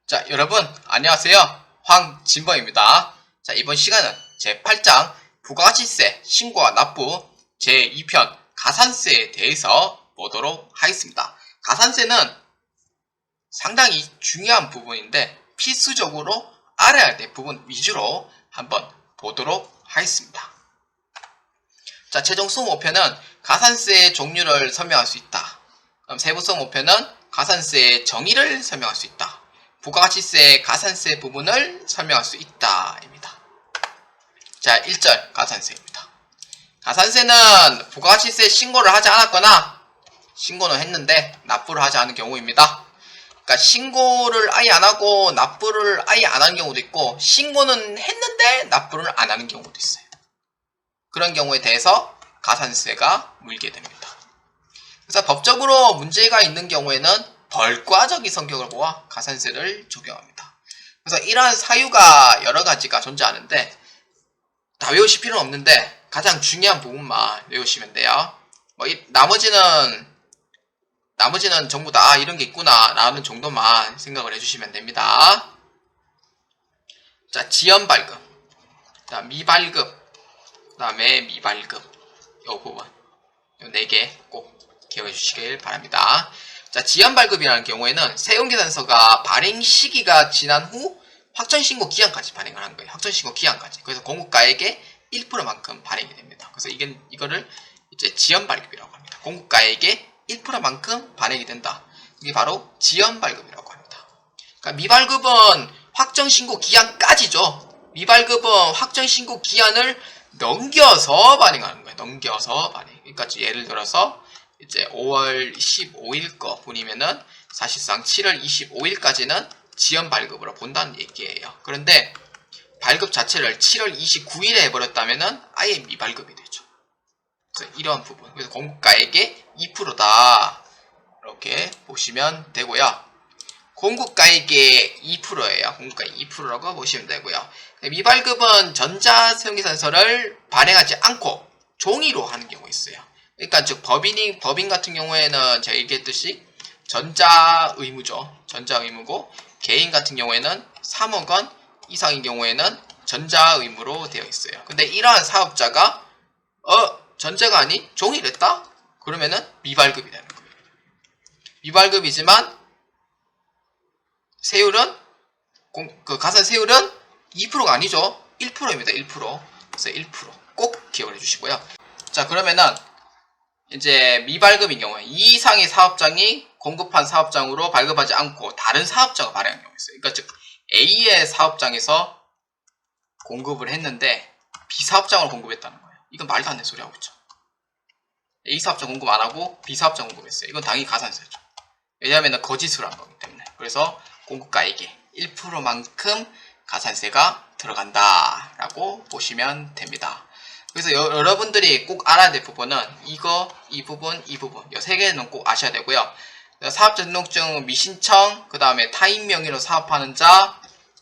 자, 여러분 안녕하세요. 황진범입니다. 자, 이번 시간은 제8장 부가가치세 신고와 납부 제2편 가산세에 대해서 보도록 하겠습니다. 가산세는 상당히 중요한 부분인데 필수적으로 알아야 될 부분 위주로 한번 보도록 하겠습니다. 자, 최종수 목표는 가산세의 종류를 설명할 수 있다. 그럼 세부성 목표는 가산세의 정의를 설명할 수 있다. 부가가치세 가산세 부분을 설명할 수 있다 입니다. 자, 1절 가산세입니다. 가산세는 부가가치세 신고를 하지 않았거나 신고는 했는데 납부를 하지 않은 경우입니다. 그러니까 신고를 아예 안 하고 납부를 아예 안 하는 경우도 있고, 신고는 했는데 납부를 안 하는 경우도 있어요. 그런 경우에 대해서 가산세가 물게 됩니다. 그래서 법적으로 문제가 있는 경우에는 벌과적인 성격을 보아 가산세를 적용합니다. 그래서 이러한 사유가 여러 가지가 존재하는데 다 외우실 필요는 없는데 가장 중요한 부분만 외우시면 돼요. 나머지는 전부 다 이런 게 있구나 라는 정도만 생각을 해주시면 됩니다. 자, 지연발급, 미발급, 그 다음에 미발급, 이 부분, 이 4개 꼭 기억해 주시길 바랍니다. 자, 지연발급이라는 경우에는 세금계산서가 발행 시기가 지난 후 확정신고 기한까지 발행을 한 거예요. 확정신고 기한까지. 그래서 공급가액의 1%만큼 발행이 됩니다. 그래서 이거를 이제 지연발급이라고 합니다. 공급가액의 1%만큼 발행이 된다. 이게 바로 지연발급이라고 합니다. 그러니까 미발급은 확정신고 기한까지죠. 미발급은 확정신고 기한을 넘겨서 발행하는 거예요. 넘겨서 발행. 그러니까 예를 들어서 이제 5월 15일 거 분이면은 사실상 7월 25일까지는 지연 발급으로 본다는 얘기예요. 그런데 발급 자체를 7월 29일에 해버렸다면은 아예 미발급이 되죠. 그래서 이런 부분. 그래서 공급가액의 2%다. 이렇게 보시면 되고요. 공급가액의 2%예요. 공급가액 2%라고 보시면 되고요. 미발급은 전자세금계산서를 발행하지 않고 종이로 하는 경우가 있어요. 그러니까 즉 법인 같은 경우에는 제가 얘기했듯이 전자의무죠. 전자의무고, 개인 같은 경우에는 3억 원 이상인 경우에는 전자의무로 되어 있어요. 근데 이러한 사업자가 전자가 아닌 종이를 했다? 그러면은 미발급이 되는 거예요. 미발급이지만 세율은 가산세율은 2%가 아니죠. 1%입니다. 1%. 그래서 1% 꼭 기억을 해주시고요. 자, 그러면은 이제 미발급인 경우에 이 이상의 사업장이 공급한 사업장으로 발급하지 않고 다른 사업장을 발행한 경우가 있어요. 그러니까 즉 A의 사업장에서 공급을 했는데 B 사업장으로 공급했다는 거예요. 이건 말도 안 되는 소리 하고 있죠. A 사업장 공급 안 하고 B 사업장 공급했어요. 이건 당연히 가산세죠. 왜냐하면 거짓으로 한 거기 때문에. 그래서 공급가액의 1%만큼 가산세가 들어간다 라고 보시면 됩니다. 그래서 여러분들이 꼭 알아야 될 부분은 이거, 이 부분, 이 부분, 이 3개는 꼭 아셔야 되고요. 사업자 등록증 미신청, 그 다음에 타인 명의로 사업하는 자,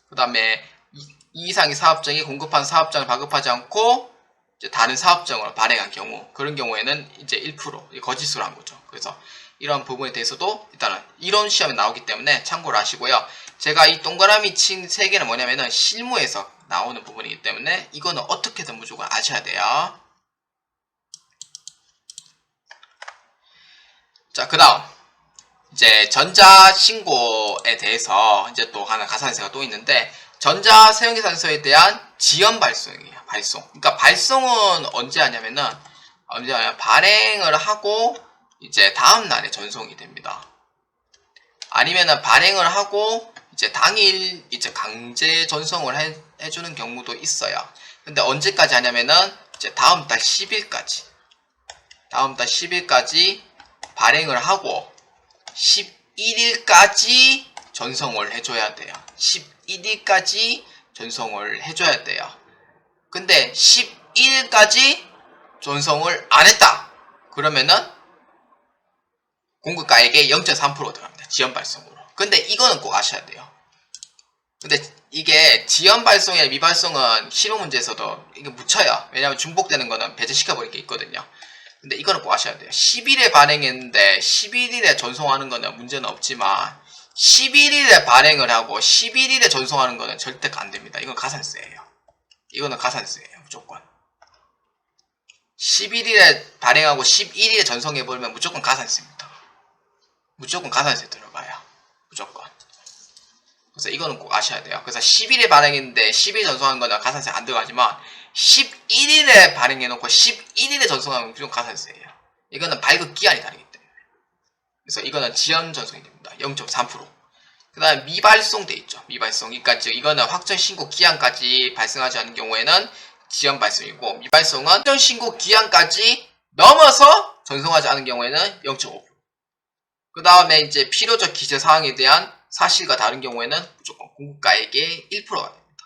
그 다음에 이 이상의 사업장이 공급한 사업장을 발급하지 않고 이제 다른 사업장으로 발행한 경우, 그런 경우에는 이제 1% 거짓으로 한 거죠. 그래서 이런 부분에 대해서도 일단은 이론 시험에 나오기 때문에 참고를 하시고요. 제가 이 동그라미 친 3개는 뭐냐면은 실무에서 나오는 부분이기 때문에 이거는 어떻게든 무조건 아셔야 돼요. 자, 그 다음 이제 전자신고에 대해서 이제 또 하나 가산세가 또 있는데, 전자세금계산서에 대한 지연 발송이에요. 발송. 그러니까 발송은 언제 하냐면은 발행을 하고 이제 다음 날에 전송이 됩니다. 아니면은 발행을 하고 이제 당일 이제 강제 전송을 해주는 경우도 있어요. 근데 언제까지 하냐면은 이제 다음 달 10일까지 발행을 하고 11일까지 전송을 해줘야 돼요. 11일까지 전송을 해줘야 돼요. 근데 11일까지 전송을 안 했다. 그러면은 공급가액의 0.3% 들어갑니다. 지연 발송으로. 근데 이거는 꼭 아셔야 돼요. 근데 이게 지연 발송이나 미발송은 실무 문제에서도 이게 묻혀요. 왜냐하면 중복되는 거는 배제시켜버릴 게 있거든요. 근데 이거는 꼭 아셔야 돼요. 10일에 발행했는데 11일에 전송하는 거는 문제는 없지만 11일에 발행을 하고 11일에 전송하는 거는 절대 안 됩니다. 이건 가산세예요. 이거는 가산세예요. 무조건. 11일에 발행하고 11일에 전송해버리면 무조건 가산세입니다. 무조건 가산세 들어가요. 무조건. 그래서 이거는 꼭 아셔야 돼요. 그래서 10일에 발행했는데 10일 전송한 거는 가산세 안 들어가지만 11일에 발행해놓고 11일에 전송하면 무조건 가산세예요. 이거는 발급 기한이 다르기 때문에. 그래서 이거는 지연 전송이 됩니다. 0.3%. 그 다음에 미발송 돼 있죠. 미발송. 그러니까 즉 이거는 확정 신고 기한까지 발생하지 않은 경우에는 지연 발송이고, 미발송은 확정 신고 기한까지 넘어서 전송하지 않은 경우에는 0.5%. 그 다음에 이제 필요적 기재 사항에 대한 사실과 다른 경우에는 무조건 공급가액의 1%가 됩니다.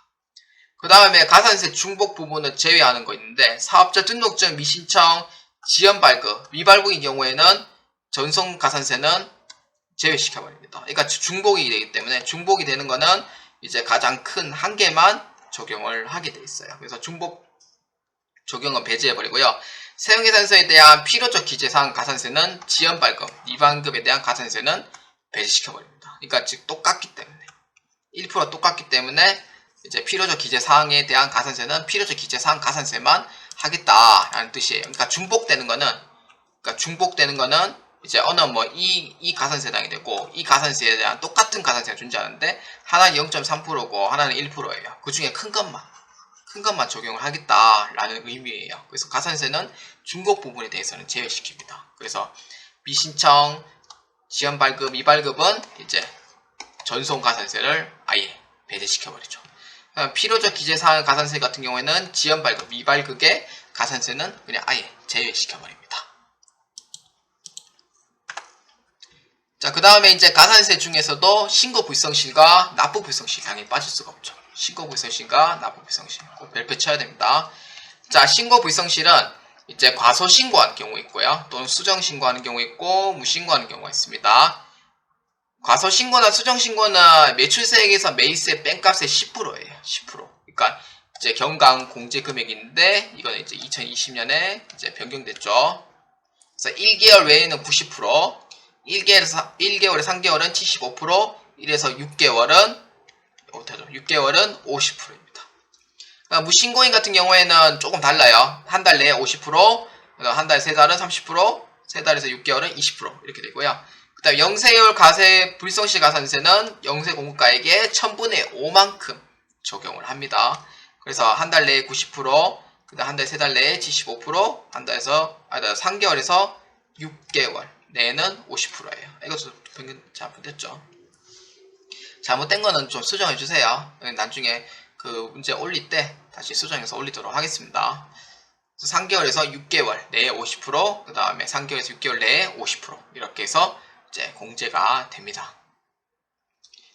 그 다음에 가산세 중복 부분을 제외하는 거 있는데, 사업자 등록증 미신청, 지연 발급, 미발급인 경우에는 전송 가산세는 제외시켜버립니다. 그러니까 중복이 되기 때문에, 중복이 되는 거는 이제 가장 큰 한 개만 적용을 하게 돼 있어요. 그래서 중복 적용은 배제해버리고요. 세용계산서에 대한 필요적 기재사항 가산세는 지연 발급, 미발급에 대한 가산세는 배제시켜버립니다. 그러니까 즉 똑같기 때문에 1% 똑같기 때문에 이제 필요적 기재사항에 대한 가산세는 필요적 기재사항 가산세만 하겠다라는 뜻이에요. 그러니까 중복되는 거는 이제 어느 뭐 이 가산세당이 되고, 이 가산세에 대한 똑같은 가산세가 존재하는데 하나는 0.3%고 하나는 1%예요. 그 중에 큰 것만 적용을 하겠다라는 의미예요. 그래서 가산세는 중복 부분에 대해서는 제외시킵니다. 그래서 미신청, 지연 발급, 미발급은 이제 전송 가산세를 아예 배제시켜버리죠. 필요적 기재사항 가산세 같은 경우에는 지연 발급, 미발급의 가산세는 그냥 아예 제외시켜버립니다. 자, 그 다음에 이제 가산세 중에서도 신고 불성실과 납부 불성실 당연히 빠질 수가 없죠. 신고 불성실과 납부 불성실 꼭 별표 쳐야 됩니다. 자, 신고 불성실은 이제 과소 신고하는 경우 있고요. 또는 수정 신고하는 경우 있고, 무신고하는 경우가 있습니다. 과소 신고나 수정 신고는 매출세액에서 매입세 뺀값의 10%예요. 10%. 그러니까 이제 경강 공제 금액인데, 이거는 이제 2020년에 이제 변경됐죠. 그래서 1개월 외에는 90%, 1개월에 3개월은 75%, 1에서 6개월은 50%입니다. 무신고인 같은 경우에는 조금 달라요. 한 달 내에 50%, 한 달 3달은 30%, 3달에서 6개월은 20% 이렇게 되고요. 그 다음 영세율 가세 불성실 가산세는 영세 공급가액의 1000분의 5만큼 적용을 합니다. 그래서 한 달 내에 90%, 그 다음 한 달 3달 내에 75%, 3개월에서 6개월 내에는 50%예요. 이것도 변경 잘못됐죠. 잘못된 거는 좀 수정해주세요. 나중에 그 문제 올릴 때 다시 수정해서 올리도록 하겠습니다. 3개월에서 6개월 내에 50%, 그 다음에 3개월에서 6개월 내에 50% 이렇게 해서 이제 공제가 됩니다.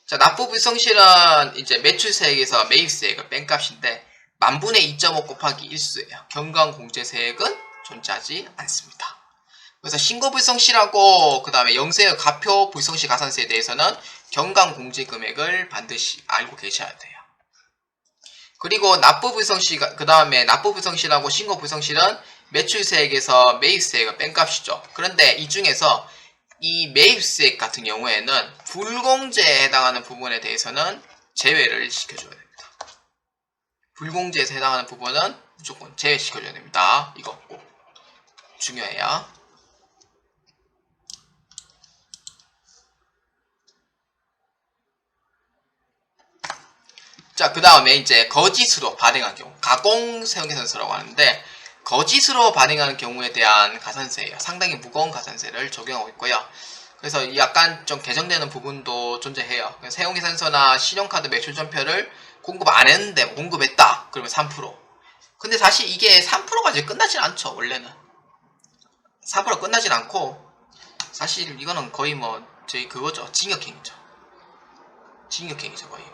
자, 납부 불성실은 이제 매출세액에서 매입세액을 뺀 값인데 만분의 2.5 곱하기 1수예요. 경감공제세액은 존재하지 않습니다. 그래서 신고불성실하고 그 다음에 영세의 가표 불성실 가산세에 대해서는 경감공제금액을 반드시 알고 계셔야 돼요. 그리고 납부불성실, 그 다음에 납부불성실하고 신고불성실은 매출세액에서 매입세액을 뺀 값이죠. 그런데 이 중에서 이 매입세액 같은 경우에는 불공제에 해당하는 부분에 대해서는 제외를 시켜줘야 됩니다. 불공제에서 해당하는 부분은 무조건 제외시켜줘야 됩니다. 이거 꼭 중요해요. 자, 그 다음에 이제 거짓으로 발행한 경우, 가공 세용계산서라고 하는데, 거짓으로 발행하는 경우에 대한 가산세예요. 상당히 무거운 가산세를 적용하고 있고요. 그래서 약간 좀 개정되는 부분도 존재해요. 세용계산서나 신용카드 매출전표를 공급 안 했는데 공급했다. 그러면 3%. 근데 사실 이게 3%가 이제 끝나진 않죠. 원래는 3%가 끝나진 않고, 사실 이거는 거의 뭐 저희 그거죠. 징역행위죠. 징역행위죠 거의.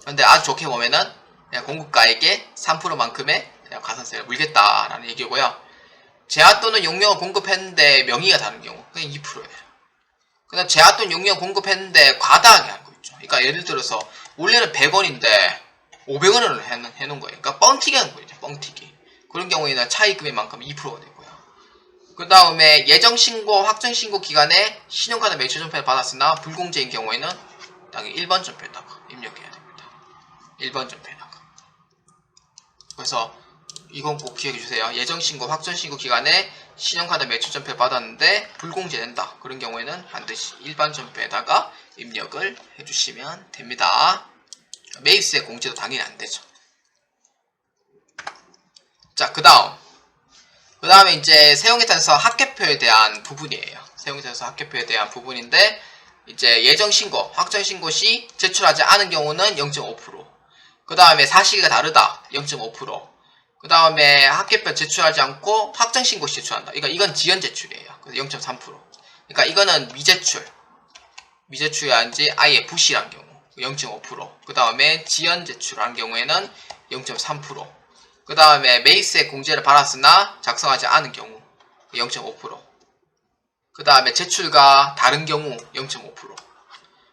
근데 아주 좋게 보면은 그냥 공급가액의 3%만큼의 그냥 가산세를 물겠다라는 얘기고요. 제한 또는 용역을 공급했는데 명의가 다른 경우 그냥 2%예요. 근데 제한 또는 용역을 공급했는데 과다하게 한 거 있죠. 그러니까 예를 들어서 원래는 100원인데 500원을 해놓은 거예요. 그러니까 뻥튀기 하는 거죠. 뻥튀기. 그런 경우에는 차익 금액만큼 2%가 되고요. 그 다음에 예정신고, 확정신고 기간에 신용카드 매출 전폐를 받았으나 불공제인 경우에는 당연히 1번 전표에다가 입력해야 됩니다. 1번 전표에다가. 그래서 이건 꼭 기억해주세요. 예정신고, 확정신고 기간에 신용카드 매출 전폐를 받았는데 불공제된다. 그런 경우에는 반드시 일반 전표에다가 입력을 해주시면 됩니다. 매입세 공제도 당연히 안되죠. 자, 그 다음에 이제 세용계산서 합계표에 대한 부분이에요. 세용계산서 합계표에 대한 부분인데, 이제 예정신고, 확정신고 시 제출하지 않은 경우는 0.5%. 그 다음에 사실과 다르다. 0.5%. 그 다음에 합계표 제출하지 않고 확정신고 시 제출한다. 그러니까 이건 지연 제출이에요. 그래서 0.3%. 그러니까 이거는 미제출이란지 아예 부실한 경우 0.5%. 그 다음에 지연 제출한 경우에는 0.3%. 그 다음에 매입세 공제를 받았으나 작성하지 않은 경우 0.5%. 그 다음에 제출과 다른 경우 0.5%.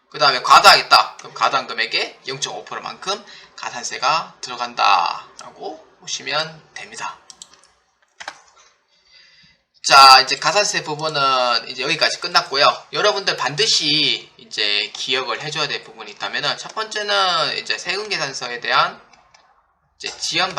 그 다음에 과다하겠다. 그럼 과다한 금액에 0.5%만큼 가산세가 들어간다 라고 보시면 됩니다. 자, 이제 가산세 부분은 이제 여기까지 끝났고요. 여러분들 반드시 이제 기억을 해줘야 될 부분이 있다면은, 첫 번째는 이제 세금계산서에 대한 이제 지연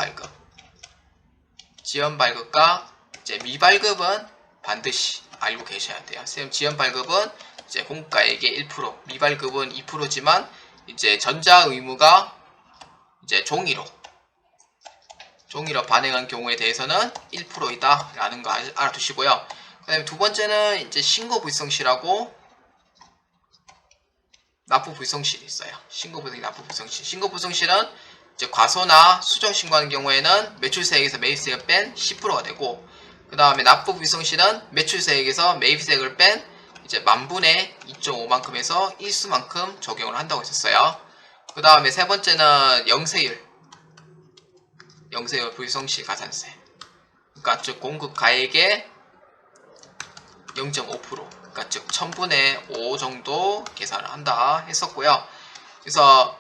발급과 이제 미발급은 반드시 알고 계셔야 돼요. 지연 발급은 이제 공급가액의 1%, 미발급은 2%지만 이제 전자 의무가 이제 종이로 발행한 경우에 대해서는 1%이다 라는 거 알아두시고요. 그 다음에 두 번째는 이제 신고불성시라고 납부불성실이 있어요. 납부불성실. 신고불성실은 이제 과소나 수정 신고하는 경우에는 매출세액에서 매입세액을 뺀 10%가 되고, 그 다음에 납부불성실은 매출세액에서 매입세액을 뺀 이제 10,000분의 2.5만큼에서 일수만큼 적용을 한다고 했었어요. 그 다음에 세 번째는 영세율 불성시 가산세. 그러니까 즉 공급 가액의 0.5%, 그러니까 즉 1000분의 5 정도 계산을 한다 했었고요. 그래서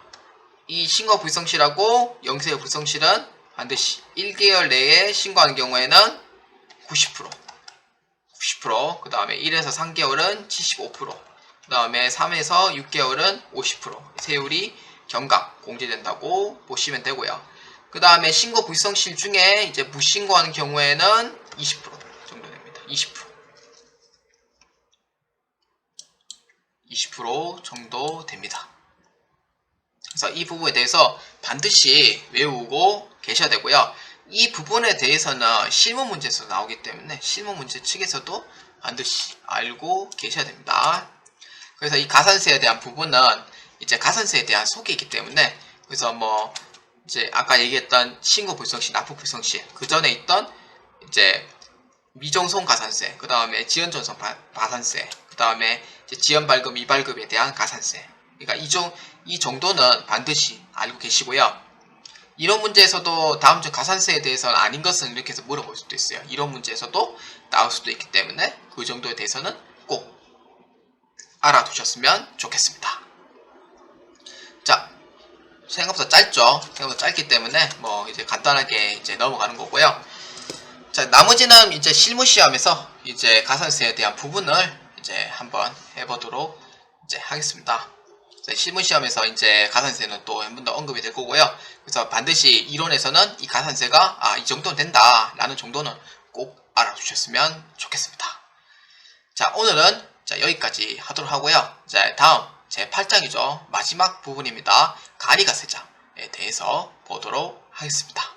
이 신고 불성실하고 영세율 불성실은 반드시 1개월 내에 신고하는 경우에는 90%, 그 다음에 1에서 3개월은 75%, 그 다음에 3에서 6개월은 50% 세율이 경각 공제된다고 보시면 되고요. 그 다음에 신고 불성실 중에 이제 무신고하는 경우에는 20% 정도 됩니다. 20% 정도 됩니다. 그래서 이 부분에 대해서 반드시 외우고 계셔야 되고요. 이 부분에 대해서는 실무 문제에서 나오기 때문에 실무 문제 측에서도 반드시 알고 계셔야 됩니다. 그래서 이 가산세에 대한 부분은 이제 가산세에 대한 소개이기 때문에, 그래서 뭐 이제 아까 얘기했던 신고 불성시, 납부 불성시, 그 전에 있던 이제 미정손 가산세, 그 다음에 지연전선 가산세, 그 다음에 지연 발급, 미발급에 대한 가산세. 그러니까 이 정도는 반드시 알고 계시고요. 이론 문제에서도 다음 주 가산세에 대해서는 아닌 것은 이렇게 해서 물어볼 수도 있어요. 이론 문제에서도 나올 수도 있기 때문에 그 정도에 대해서는 꼭 알아두셨으면 좋겠습니다. 자, 생각보다 짧기 때문에 뭐 이제 간단하게 이제 넘어가는 거고요. 자, 나머지는 이제 실무 시험에서 이제 가산세에 대한 부분을 이제 한번 해보도록 이제 하겠습니다. 실무 시험에서 이제 가산세는 또 한 번 더 언급이 될 거고요. 그래서 반드시 이론에서는 이 가산세가 이 정도는 된다 라는 정도는 꼭 알아두셨으면 좋겠습니다. 자, 오늘은 여기까지 하도록 하고요. 자, 다음 제 8장이죠. 마지막 부분입니다. 가리가세자에 대해서 보도록 하겠습니다.